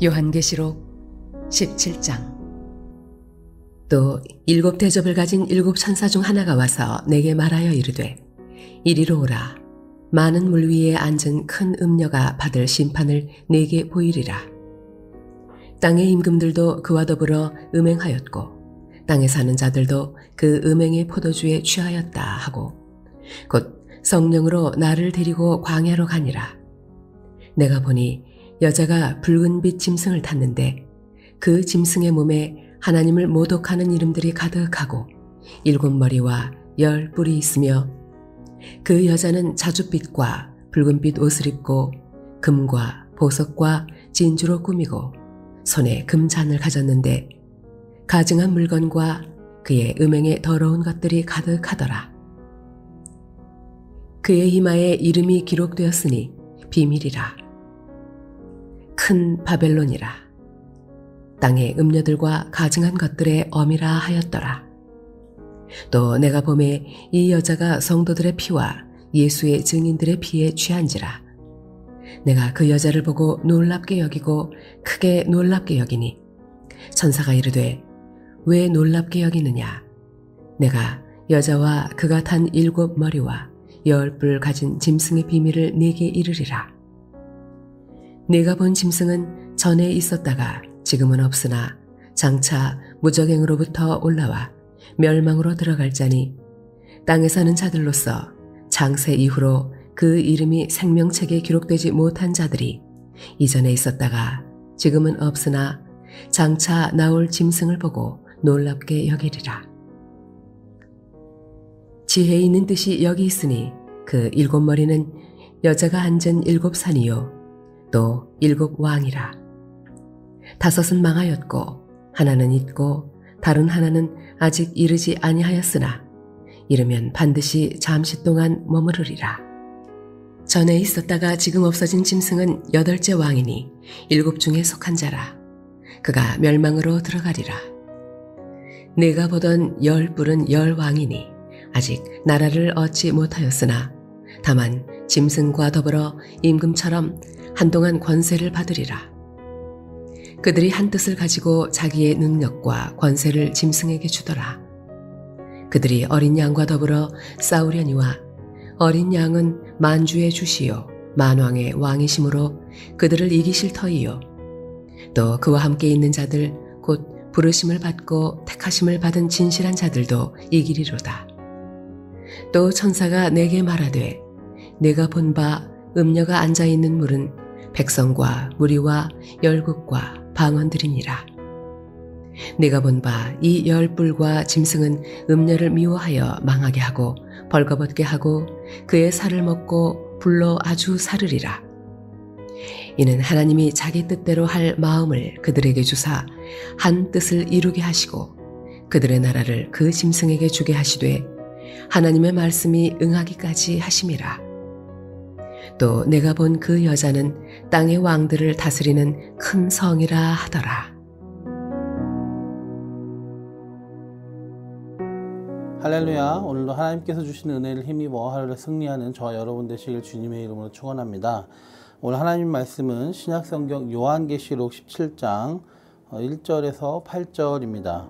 요한계시록 17장. 또 7 대접을 가진 7 천사 중 하나가 와서 내게 말하여 이르되, 이리로 오라. 많은 물 위에 앉은 큰 음녀가 받을 심판을 내게 보이리라. 땅의 임금들도 그와 더불어 음행하였고 땅에 사는 자들도 그 음행의 포도주에 취하였다 하고, 곧 성령으로 나를 데리고 광야로 가니라. 내가 보니 여자가 붉은 빛 짐승을 탔는데 그 짐승의 몸에 하나님을 모독하는 이름들이 가득하고 7 머리와 10 뿔이 있으며, 그 여자는 자줏빛과 붉은빛 옷을 입고 금과 보석과 진주로 꾸미고 손에 금잔을 가졌는데 가증한 물건과 그의 음행의 더러운 것들이 가득하더라. 그의 이마에 이름이 기록되었으니 비밀이라. 큰 바벨론이라. 땅의 음녀들과 가증한 것들의 어미라 하였더라. 또 내가 보매 이 여자가 성도들의 피와 예수의 증인들의 피에 취한지라. 내가 그 여자를 보고 놀랍게 여기고 크게 놀랍게 여기니, 천사가 이르되, 왜 놀랍게 여기느냐? 내가 여자와 그가 탄 7 머리와 10 뿔 가진 짐승의 비밀을 네게 이르리라. 네가 본 짐승은 전에 있었다가 지금은 없으나 장차 무적행으로부터 올라와 멸망으로 들어갈 자니, 땅에 사는 자들로서 장세 이후로 그 이름이 생명책에 기록되지 못한 자들이 이전에 있었다가 지금은 없으나 장차 나올 짐승을 보고 놀랍게 여기리라. 지혜 있는 뜻이 여기 있으니 그 7 머리는 여자가 앉은 7 산이요 또 7 왕이라. 5은 망하였고 하나는 있고 다른 하나는 아직 이르지 아니하였으나 이르면 반드시 잠시 동안 머무르리라. 전에 있었다가 지금 없어진 짐승은 8째 왕이니 7 중에 속한 자라. 그가 멸망으로 들어가리라. 내가 보던 10 뿔은 10 왕이니 아직 나라를 얻지 못하였으나 다만 짐승과 더불어 임금처럼 한동안 권세를 받으리라. 그들이 한 뜻을 가지고 자기의 능력과 권세를 짐승에게 주더라. 그들이 어린 양과 더불어 싸우려니와 어린 양은 만주의 주시요 만왕의 왕이심으로 그들을 이기실 터이요 또 그와 함께 있는 자들 곧 부르심을 받고 택하심을 받은 진실한 자들도 이기리로다. 또 천사가 내게 말하되, 내가 본 바 음녀가 앉아있는 물은 백성과 무리와 열국과 방언들이니라. 내가 본 바 이 10 뿔과 짐승은 음녀를 미워하여 망하게 하고 벌거벗게 하고 그의 살을 먹고 불로 아주 사르리라. 이는 하나님이 자기 뜻대로 할 마음을 그들에게 주사 한 뜻을 이루게 하시고 그들의 나라를 그 짐승에게 주게 하시되 하나님의 말씀이 응하기까지 하심이라. 또 내가 본 그 여자는 땅의 왕들을 다스리는 큰 성이라 하더라. 할렐루야. 오늘도 하나님께서 주신 은혜를 힘입어 하루를 승리하는 저와 여러분 되시길 주님의 이름으로 축원합니다. 오늘 하나님 말씀은 신약성경 요한계시록 17장 1절에서 8절입니다.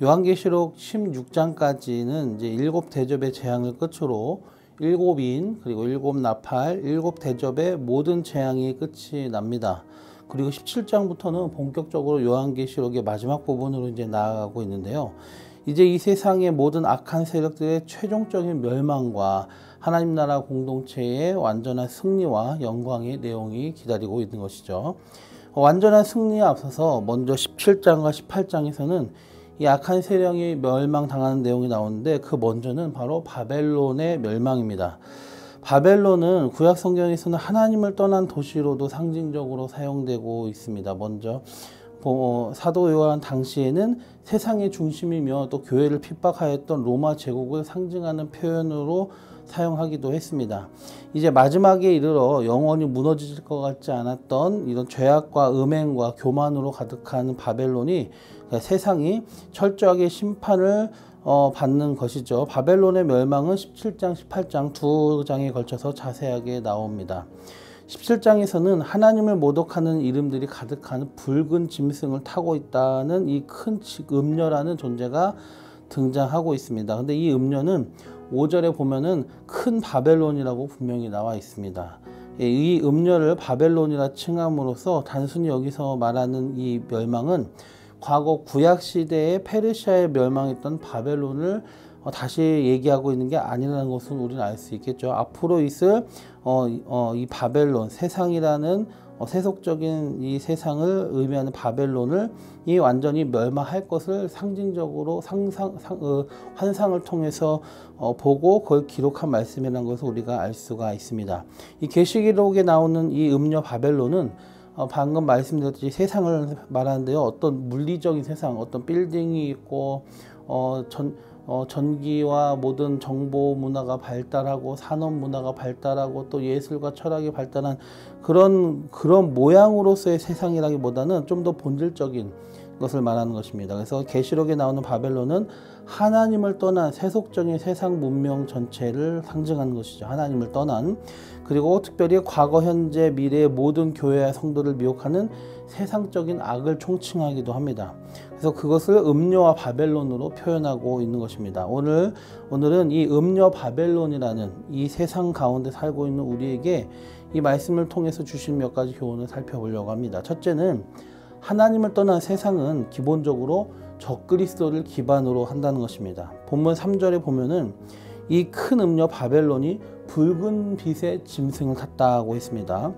요한계시록 16장까지는 이제 7 대접의 재앙을 끝으로 7인 그리고 7 나팔, 7 대접의 모든 재앙이 끝이 납니다. 그리고 17장부터는 본격적으로 요한계시록의 마지막 부분으로 이제 나아가고 있는데요. 이제 이 세상의 모든 악한 세력들의 최종적인 멸망과 하나님 나라 공동체의 완전한 승리와 영광의 내용이 기다리고 있는 것이죠. 완전한 승리에 앞서서 먼저 17장과 18장에서는 이 악한 세력이 멸망당하는 내용이 나오는데 그 먼저는 바로 바벨론의 멸망입니다. 바벨론은 구약 성경에서는 하나님을 떠난 도시로도 상징적으로 사용되고 있습니다. 먼저 사도 요한 당시에는 세상의 중심이며 또 교회를 핍박하였던 로마 제국을 상징하는 표현으로 사용하기도 했습니다. 이제 마지막에 이르러 영원히 무너질 것 같지 않았던 이런 죄악과 음행과 교만으로 가득한 바벨론이 세상이 철저하게 심판을 받는 것이죠. 바벨론의 멸망은 17장, 18장 두 장에 걸쳐서 자세하게 나옵니다. 17장에서는 하나님을 모독하는 이름들이 가득한 붉은 짐승을 타고 있다는 이 큰 음녀라는 존재가 등장하고 있습니다. 근데 이 음녀는 5절에 보면은 큰 바벨론이라고 분명히 나와 있습니다. 이 음녀를 바벨론이라 칭함으로써 단순히 여기서 말하는 이 멸망은 과거 구약시대에 페르시아에 멸망했던 바벨론을 다시 얘기하고 있는 게 아니라는 것은 우리는 알 수 있겠죠. 앞으로 있을 이 바벨론, 세상이라는 세속적인 이 세상을 의미하는 바벨론을 이 완전히 멸망할 것을 상징적으로 환상을 통해서 보고 그걸 기록한 말씀이라는 것을 우리가 알 수가 있습니다. 이 계시기록에 나오는 이 음녀 바벨론은 방금 말씀드렸듯이 세상을 말하는데요. 어떤 물리적인 세상, 어떤 빌딩이 있고 전기와 모든 정보 문화가 발달하고 산업 문화가 발달하고 또 예술과 철학이 발달한 그런 모양으로서의 세상이라기보다는 좀 더 본질적인 것을 말하는 것입니다. 그래서 계시록에 나오는 바벨론은 하나님을 떠난 세속적인 세상 문명 전체를 상징하는 것이죠. 하나님을 떠난, 그리고 특별히 과거, 현재, 미래의 모든 교회와 성도를 미혹하는 세상적인 악을 총칭하기도 합니다. 그래서 그것을 음녀와 바벨론으로 표현하고 있는 것입니다. 오늘은 이 음녀 바벨론이라는 이 세상 가운데 살고 있는 우리에게 이 말씀을 통해서 주신 몇 가지 교훈을 살펴보려고 합니다. 첫째는 하나님을 떠난 세상은 기본적으로 적그리스도를 기반으로 한다는 것입니다. 본문 3절에 보면은 이 큰 음녀 바벨론이 붉은 빛의 짐승을 탔다고 했습니다.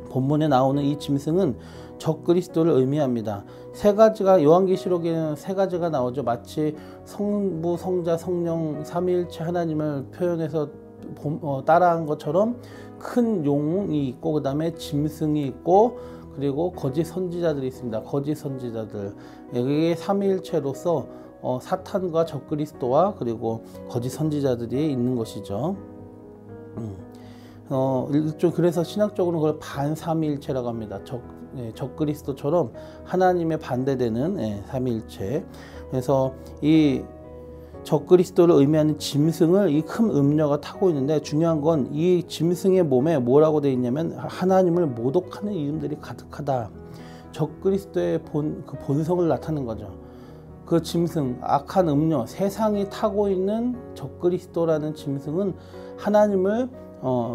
본문에 나오는 이 짐승은 적그리스도를 의미합니다. 세 가지가, 요한계시록에는 세 가지가 나오죠. 마치 성부, 성자, 성령 삼위일체 하나님을 표현해서 따라한 것처럼 큰 용이 있고, 그 다음에 짐승이 있고, 그리고 거짓 선지자들이 있습니다. 거짓 선지자들. 여기에 삼위일체로서 사탄과 적그리스도와 그리고 거짓 선지자들이 있는 것이죠. 그래서 신학적으로는 그걸 반삼위일체라고 합니다. 적그리스도처럼 하나님의 반대되는 삼위일체. 그래서 이 적그리스도를 의미하는 짐승을 이 큰 음녀가 타고 있는데, 중요한 건 이 짐승의 몸에 뭐라고 되어 있냐면 하나님을 모독하는 이름들이 가득하다. 적그리스도의 그 본성을 나타내는 거죠. 그 짐승, 악한 음녀, 세상이 타고 있는 적그리스도라는 짐승은 하나님을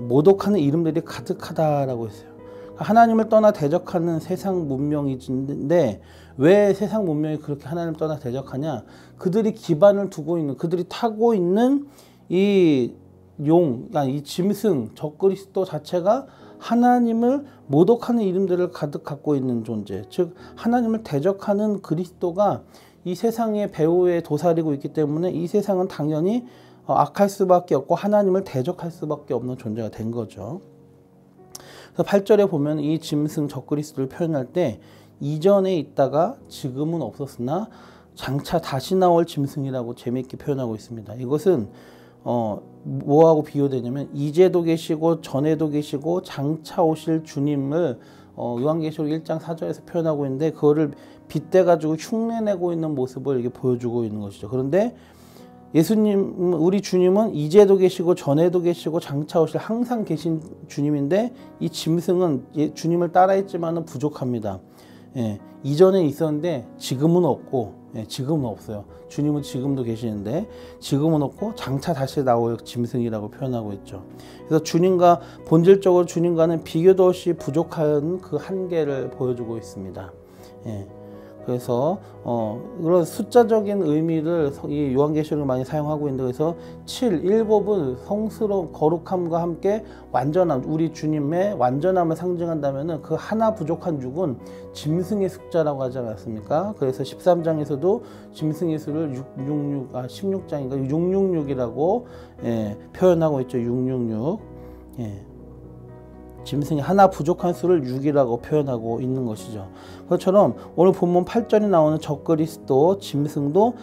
모독하는 이름들이 가득하다라고 했어요. 하나님을 떠나 대적하는 세상 문명인데, 왜 세상 문명이 그렇게 하나님을 떠나 대적하냐? 그들이 기반을 두고 있는, 그들이 타고 있는 이 이 짐승, 적그리스도 자체가 하나님을 모독하는 이름들을 가득 갖고 있는 존재. 즉 하나님을 대적하는 그리스도가 이 세상의 배후에 도사리고 있기 때문에 이 세상은 당연히 악할 수밖에 없고 하나님을 대적할 수밖에 없는 존재가 된 거죠. 그래서 8절에 보면 이 짐승 적그리스도를 표현할 때 이전에 있다가 지금은 없었으나 장차 다시 나올 짐승이라고 재미있게 표현하고 있습니다. 이것은 뭐하고 비교되냐면 이제도 계시고 전에도 계시고 장차 오실 주님을 요한계시록 1장 4절에서 표현하고 있는데, 그거를 빗대가지고 흉내내고 있는 모습을 이렇게 보여주고 있는 것이죠. 그런데 예수님, 우리 주님은 이제도 계시고 전에도 계시고 장차 오실 항상 계신 주님인데, 이 짐승은 주님을 따라했지만은 부족합니다. 이전에 있었는데 지금은 없고, 지금은 없어요. 주님은 지금도 계시는데 지금은 없고 장차 다시 나올 짐승이라고 표현하고 있죠. 그래서 본질적으로 주님과는 비교도 없이 부족한 그 한계를 보여주고 있습니다. 그래서 그런 숫자적인 의미를 이 요한계시록을 많이 사용하고 있는데, 그래서 7은 성스러운 거룩함과 함께 완전함, 우리 주님의 완전함을 상징한다면은 그 하나 부족한 6은 짐승의 숫자라고 하지 않았습니까? 그래서 13장에서도 짐승의 수를 16장인가 666이라고 표현하고 있죠. 666. 짐승이 하나 부족한 수를 6이라고 표현하고 있는 것이죠. 그것처럼 오늘 본문 8절에 나오는 적그리스도 짐승도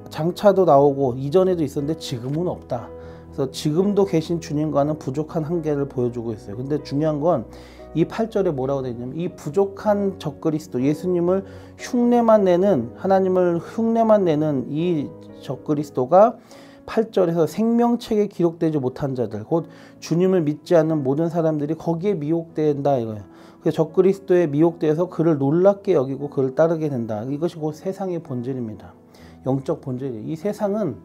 장차도 나오고 이전에도 있었는데 지금은 없다. 그래서 지금도 계신 주님과는 부족한 한계를 보여주고 있어요. 근데 중요한 건 이 8절에 뭐라고 되어 있냐면, 이 부족한 적그리스도, 예수님을 흉내만 내는, 하나님을 흉내만 내는 이 적그리스도가 8절에서 생명책에 기록되지 못한 자들, 곧 주님을 믿지 않는 모든 사람들이 거기에 미혹된다 이거예요. 그래서 적그리스도에 미혹되어서 그를 놀랍게 여기고 그를 따르게 된다. 이것이 곧 세상의 본질입니다. 영적 본질이에요. 이 세상은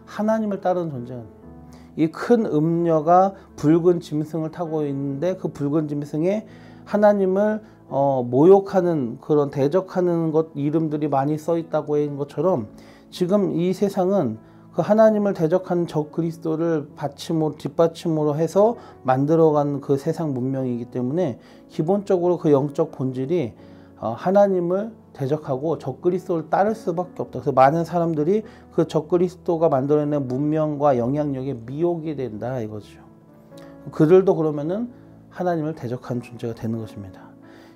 하나님을 따르는 존재예요. 이 큰 음녀가 붉은 짐승을 타고 있는데 그 붉은 짐승에 하나님을 모욕하는 그런 대적하는 것 이름들이 많이 써 있다고 하는 것처럼 지금 이 세상은 그 하나님을 대적하는 적그리스도를 뒷받침으로 해서 만들어간 그 세상 문명이기 때문에 기본적으로 그 영적 본질이 하나님을 대적하고 적그리스도를 따를 수밖에 없다. 그래서 많은 사람들이 그 적그리스도가 만들어낸 문명과 영향력에 미혹이 된다 이거죠. 그들도 그러면은 하나님을 대적하는 존재가 되는 것입니다.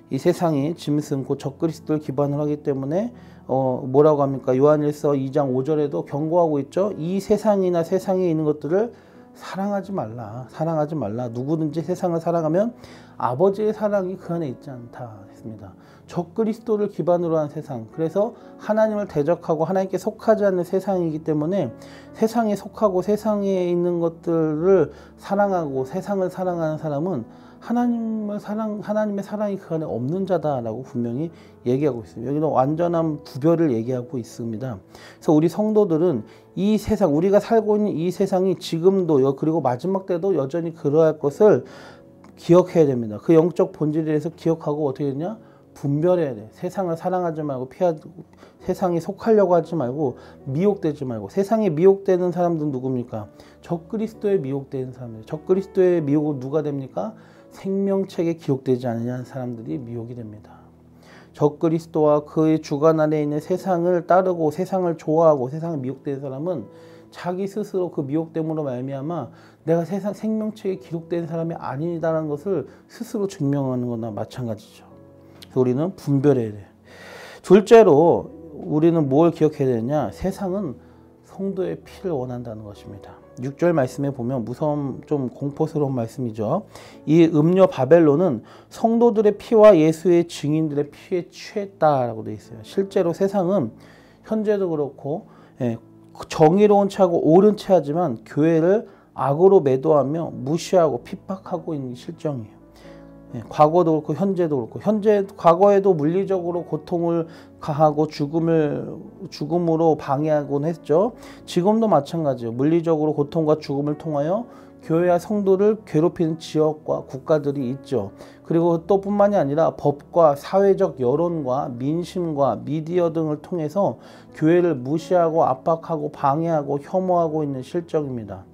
이 세상이 짐승 곧 적그리스도를 기반으로 하기 때문에 뭐라고 합니까? 요한일서 2장 5절에도 경고하고 있죠. 이 세상이나 세상에 있는 것들을 사랑하지 말라. 사랑하지 말라. 누구든지 세상을 사랑하면 아버지의 사랑이 그 안에 있지 않다 했습니다. 적그리스도를 기반으로 한 세상, 그래서 하나님을 대적하고 하나님께 속하지 않는 세상이기 때문에 세상에 속하고 세상에 있는 것들을 사랑하고 세상을 사랑하는 사람은 하나님의 사랑이 그 안에 없는 자다라고 분명히 얘기하고 있습니다. 여기는 완전한 구별을 얘기하고 있습니다. 그래서 우리 성도들은 이 세상, 우리가 살고 있는 이 세상이 지금도 그리고 마지막 때도 여전히 그러할 것을 기억해야 됩니다. 그 영적 본질에 대해서 기억하고 어떻게 되냐? 분별해야 돼. 세상을 사랑하지 말고 세상에 속하려고 하지 말고 미혹되지 말고. 세상에 미혹되는 사람들은 누굽니까? 적그리스도에 미혹되는 사람들. 적그리스도의 미혹은 누가 됩니까? 생명책에 기록되지 않느냐 사람들이 미혹이 됩니다. 적그리스도와 그의 주관 안에 있는 세상을 따르고 세상을 좋아하고 세상에 미혹된 사람은 자기 스스로 그 미혹됨으로 말미암아 내가 세상 생명책에 기록된 사람이 아니다라는 것을 스스로 증명하는 거나 마찬가지죠. 그래서 우리는 분별해야 돼요. 둘째로 우리는 뭘 기억해야 되느냐? 세상은 성도의 피를 원한다는 것입니다. 6절 말씀에 보면 무서운 좀 공포스러운 말씀이죠. 이 음녀 바벨론은 성도들의 피와 예수의 증인들의 피에 취했다라고 되어 있어요. 실제로 세상은 현재도 그렇고 정의로운 체하고 옳은 체하지만 교회를 악으로 매도하며 무시하고 핍박하고 있는 실정이에요. 과거도 그렇고 현재도 그렇고 과거에도 물리적으로 고통을 가하고 죽음으로 방해하곤 했죠. 지금도 마찬가지예요. 물리적으로 고통과 죽음을 통하여 교회와 성도를 괴롭히는 지역과 국가들이 있죠. 그리고 또 뿐만이 아니라 법과 사회적 여론과 민심과 미디어 등을 통해서 교회를 무시하고 압박하고 방해하고 혐오하고 있는 실정입니다.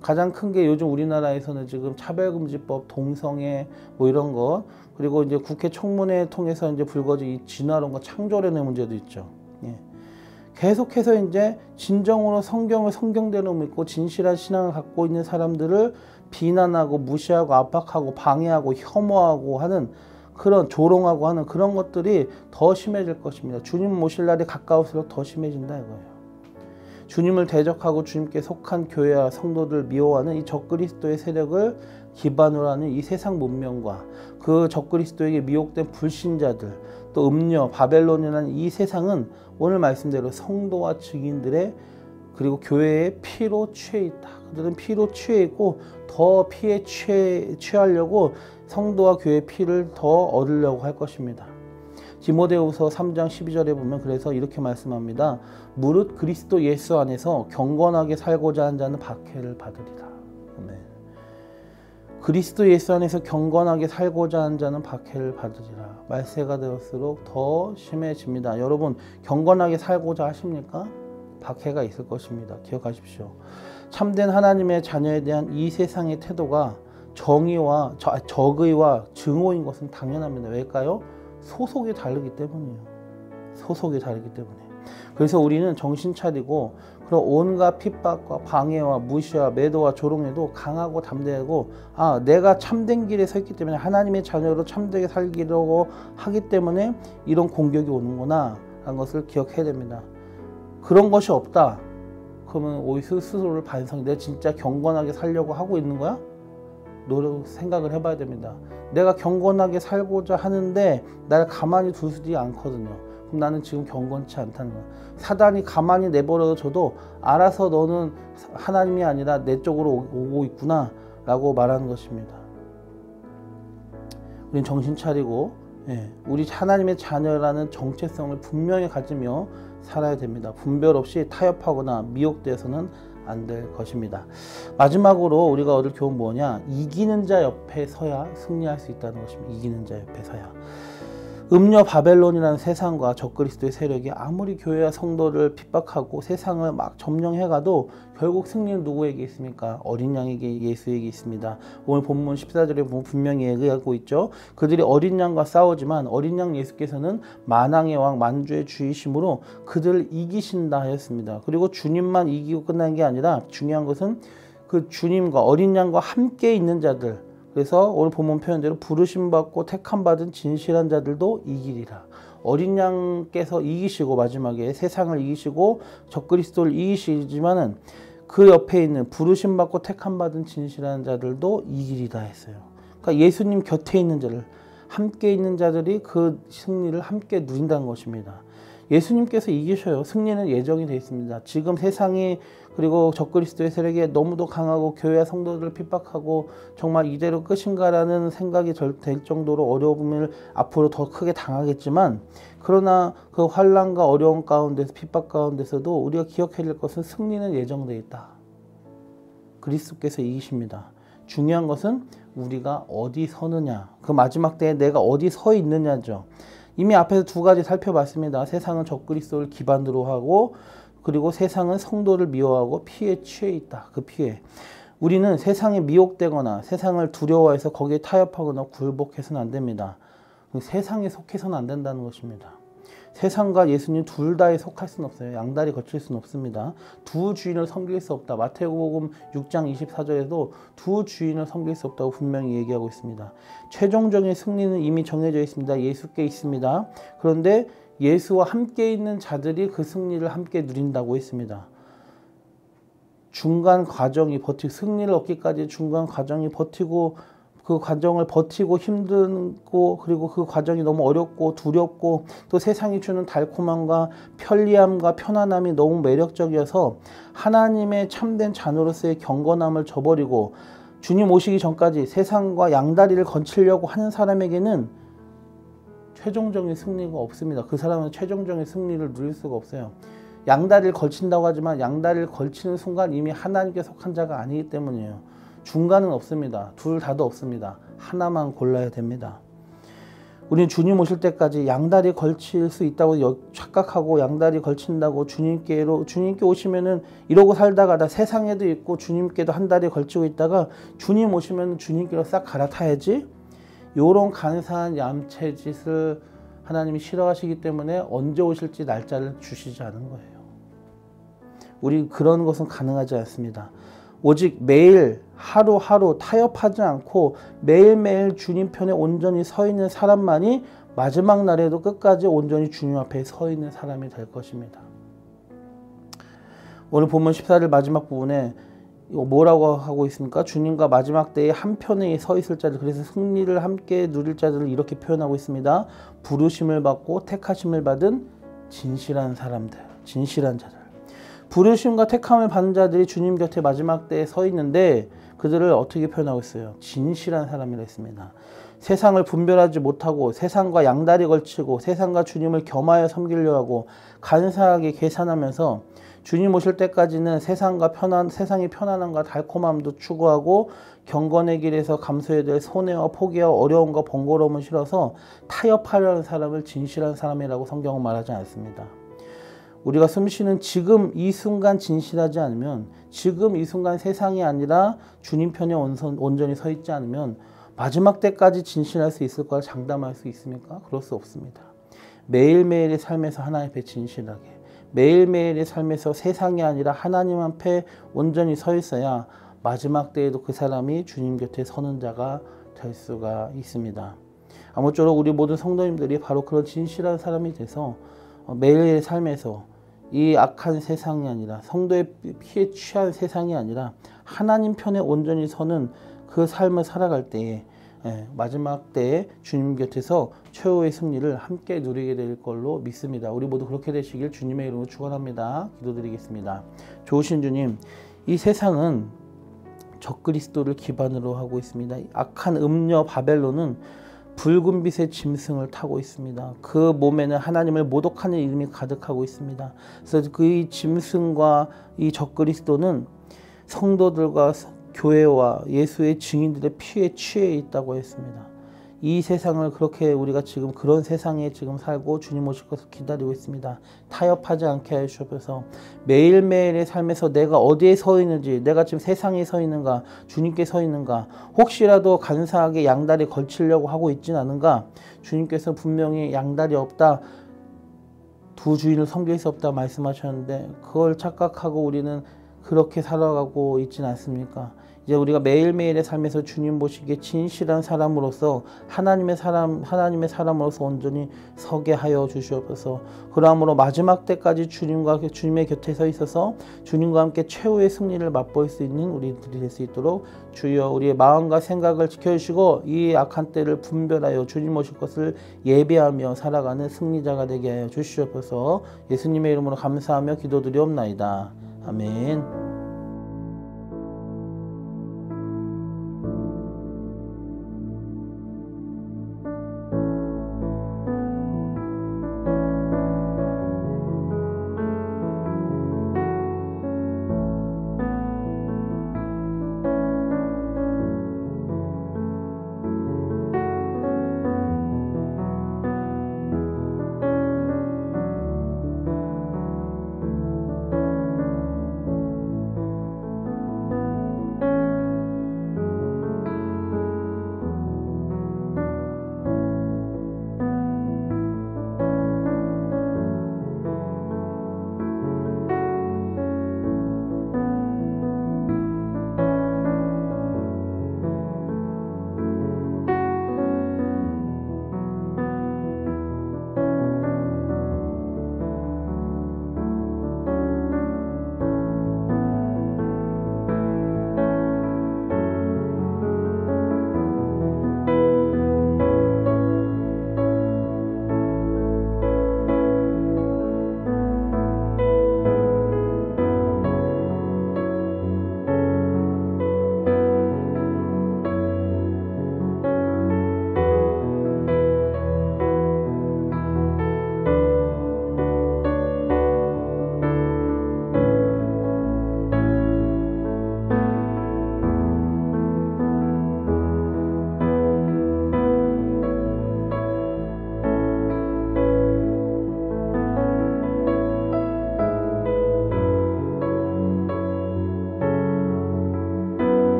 가장 큰 게 요즘 우리나라에서는 지금 차별금지법, 동성애 뭐 이런 것, 그리고 이제 국회 청문회 통해서 이제 불거진 이 진화론과 창조론의 문제도 있죠. 계속해서 이제 진정으로 성경을 성경대로 믿고 진실한 신앙을 갖고 있는 사람들을 비난하고 무시하고 압박하고 방해하고 혐오하고 하는 그런 조롱하고 하는 그런 것들이 더 심해질 것입니다. 주님 모실 날이 가까울수록 더 심해진다 이거예요. 주님을 대적하고 주님께 속한 교회와 성도들 미워하는 이 적그리스도의 세력을 기반으로 하는 이 세상 문명과 그 적그리스도에게 미혹된 불신자들, 또 음녀, 바벨론이라는 이 세상은 오늘 말씀대로 성도와 증인들의 그리고 교회의 피로 취해 있다. 그들은 피로 취해 있고 더 피에 취하려고 성도와 교회의 피를 더 얻으려고 할 것입니다. 디모데후서 3장 12절에 보면 그래서 이렇게 말씀합니다. 무릇 그리스도 예수 안에서 경건하게 살고자 하는 자는 박해를 받으리라. 아멘. 그리스도 예수 안에서 경건하게 살고자 하는 자는 박해를 받으리라. 말세가 되었을수록 더 심해집니다. 여러분 경건하게 살고자 하십니까? 박해가 있을 것입니다. 기억하십시오. 참된 하나님의 자녀에 대한 이 세상의 태도가 정의와 적의와 증오인 것은 당연합니다. 왜일까요? 소속이 다르기 때문이에요. 소속이 다르기 때문에. 그래서 우리는 정신 차리고 그런 온갖 핍박과 방해와 무시와 매도와 조롱에도 강하고 담대하고 내가 참된 길에 서 있기 때문에 하나님의 자녀로 참되게 살기로 하기 때문에 이런 공격이 오는구나 라는 것을 기억해야 됩니다. 그런 것이 없다. 그러면 오히려 스스로를 내가 진짜 경건하게 살려고 하고 있는 거야? 생각을 해봐야 됩니다. 내가 경건하게 살고자 하는데 나를 가만히 두지 않거든요. 그럼 나는 지금 경건치 않다는 거야. 사단이 가만히 내버려둬도 알아서 너는 하나님이 아니라 내 쪽으로 오고 있구나 라고 말하는 것입니다. 우린 정신 차리고 우리 하나님의 자녀라는 정체성을 분명히 가지며 살아야 됩니다. 분별 없이 타협하거나 미혹되어서는 안 될 것입니다. 마지막으로 우리가 얻을 교훈 뭐냐? 이기는 자 옆에 서야 승리할 수 있다는 것입니다. 이기는 자 옆에 서야. 음녀 바벨론이라는 세상과 적그리스도의 세력이 아무리 교회와 성도를 핍박하고 세상을 막 점령해가도 결국 승리는 누구에게 있습니까? 어린 양에게, 예수에게 있습니다. 오늘 본문 14절에 보면 분명히 얘기하고 있죠. 그들이 어린 양과 싸우지만 어린 양 예수께서는 만왕의 왕 만주의 주이심으로 그들을 이기신다 하였습니다. 그리고 주님만 이기고 끝난 게 아니라 중요한 것은 그 주님과 어린 양과 함께 있는 자들, 그래서 오늘 본문 표현대로 부르심받고 택함받은 진실한 자들도 이기리라. 어린 양께서 이기시고 마지막에 세상을 이기시고 적그리스도를 이기시지만은 그 옆에 있는 부르심받고 택함받은 진실한 자들도 이기리라 했어요. 그러니까 예수님 곁에 있는 자들, 함께 있는 자들이 그 승리를 함께 누린다는 것입니다. 예수님께서 이기셔요. 승리는 예정이 되어 있습니다. 지금 세상이 그리고 적그리스도의 세력이 너무도 강하고 교회와 성도들을 핍박하고 정말 이대로 끝인가라는 생각이 될 정도로 어려움을 앞으로 더 크게 당하겠지만, 그러나 그 환난과 어려움 가운데서 핍박 가운데서도 우리가 기억해야 될 것은 승리는 예정되어 있다. 그리스도께서 이기십니다. 중요한 것은 우리가 어디 서느냐, 그 마지막 때에 내가 어디 서 있느냐죠. 이미 앞에서 두 가지 살펴봤습니다. 세상은 적그리스도를 기반으로 하고, 그리고 세상은 성도를 미워하고 피에 취해 있다. 그 피해. 우리는 세상에 미혹되거나 세상을 두려워해서 거기에 타협하거나 굴복해서는 안 됩니다. 세상에 속해서는 안 된다는 것입니다. 세상과 예수님 둘 다에 속할 수는 없어요. 양다리 거칠 수는 없습니다. 두 주인을 섬길 수 없다. 마태복음 6장 24절에도 두 주인을 섬길 수 없다고 분명히 얘기하고 있습니다. 최종적인 승리는 이미 정해져 있습니다. 예수께 있습니다. 그런데 예수와 함께 있는 자들이 그 승리를 함께 누린다고 했습니다. 중간 과정이 승리를 얻기까지 중간 과정이 그 과정을 버티고 힘들고, 그리고 그 과정이 너무 어렵고 두렵고, 또 세상이 주는 달콤함과 편리함과 편안함이 너무 매력적이어서 하나님의 참된 자녀로서의 경건함을 저버리고 주님 오시기 전까지 세상과 양다리를 걸치려고 하는 사람에게는 최종적인 승리가 없습니다. 그 사람은 최종적인 승리를 누릴 수가 없어요. 양다리를 걸친다고 하지만 양다리를 걸치는 순간 이미 하나님께 속한 자가 아니기 때문이에요. 중간은 없습니다. 둘 다도 없습니다. 하나만 골라야 됩니다. 우리는 주님 오실 때까지 양다리 걸칠 수 있다고 착각하고 양다리 걸친다고 주님께 오시면은 이러고 살다가 나 세상에도 있고 주님께도 한 다리 걸치고 있다가 주님 오시면 주님께로 싹 갈아타야지, 요런 간사한 얌체짓을 하나님이 싫어하시기 때문에 언제 오실지 날짜를 주시지 않은 거예요. 우리 그런 것은 가능하지 않습니다. 오직 매일 하루하루 타협하지 않고 매일매일 주님 편에 온전히 서 있는 사람만이 마지막 날에도 끝까지 온전히 주님 앞에 서 있는 사람이 될 것입니다. 오늘 본문 14절 마지막 부분에 뭐라고 하고 있습니까? 주님과 마지막 때에 한편에 서 있을 자들, 그래서 승리를 함께 누릴 자들을 이렇게 표현하고 있습니다. 부르심을 받고 택하심을 받은 진실한 사람들, 진실한 자들. 부르심과 택함을 받은 자들이 주님 곁에 마지막 때에 서 있는데 그들을 어떻게 표현하고 있어요? 진실한 사람이라 했습니다. 세상을 분별하지 못하고 세상과 양다리 걸치고 세상과 주님을 겸하여 섬기려 하고 간사하게 계산하면서 주님 오실 때까지는 세상의 편안함과 달콤함도 추구하고 경건의 길에서 감수해야 될 손해와 포기와 어려움과 번거로움을 실어서 타협하려는 사람을 진실한 사람이라고 성경은 말하지 않습니다. 우리가 숨쉬는 지금 이 순간 진실하지 않으면, 지금 이 순간 세상이 아니라 주님 편에 온전히 서 있지 않으면 마지막 때까지 진실할 수 있을 거라 장담할 수 있습니까? 그럴 수 없습니다. 매일매일의 삶에서 하나님 앞에 진실하게, 매일매일의 삶에서 세상이 아니라 하나님 앞에 온전히 서 있어야 마지막 때에도 그 사람이 주님 곁에 서는 자가 될 수가 있습니다. 아무쪼록 우리 모든 성도님들이 바로 그런 진실한 사람이 돼서 매일의 삶에서 이 악한 세상이 아니라, 성도의 피에 취한 세상이 아니라 하나님 편에 온전히 서는 그 삶을 살아갈 때에 마지막 때 주님 곁에서 최후의 승리를 함께 누리게 될 걸로 믿습니다. 우리 모두 그렇게 되시길 주님의 이름으로 축원합니다. 기도드리겠습니다. 좋으신 주님, 이 세상은 적그리스도를 기반으로 하고 있습니다. 악한 음녀 바벨론은 붉은 빛의 짐승을 타고 있습니다. 그 몸에는 하나님을 모독하는 이름이 가득하고 있습니다. 그래서 그 짐승과 이 적그리스도는 성도들과 교회와 예수의 증인들의 피에 취해 있다고 했습니다. 이 세상을 그렇게 우리가 지금 그런 세상에 지금 살고 주님 오실 것을 기다리고 있습니다. 타협하지 않게 하여 주셔서 매일매일의 삶에서 내가 어디에 서 있는지, 내가 지금 세상에 서 있는가, 주님께 서 있는가, 혹시라도 간사하게 양다리 걸치려고 하고 있진 않은가. 주님께서 분명히 양다리 없다, 두 주인을 섬길 수 없다 말씀하셨는데 그걸 착각하고 우리는 그렇게 살아가고 있진 않습니까? 이제 우리가 매일매일의 삶에서 주님 보시기에 진실한 사람으로서 하나님의 사람으로서 온전히 서게 하여 주시옵소서. 그러므로 마지막 때까지 주님의 곁에 서 있어서 주님과 함께 최후의 승리를 맛볼 수 있는 우리들이 될 수 있도록 주여 우리의 마음과 생각을 지켜주시고 이 악한 때를 분별하여 주님 오실 것을 예배하며 살아가는 승리자가 되게 하여 주시옵소서. 예수님의 이름으로 감사하며 기도드리옵나이다. 아멘.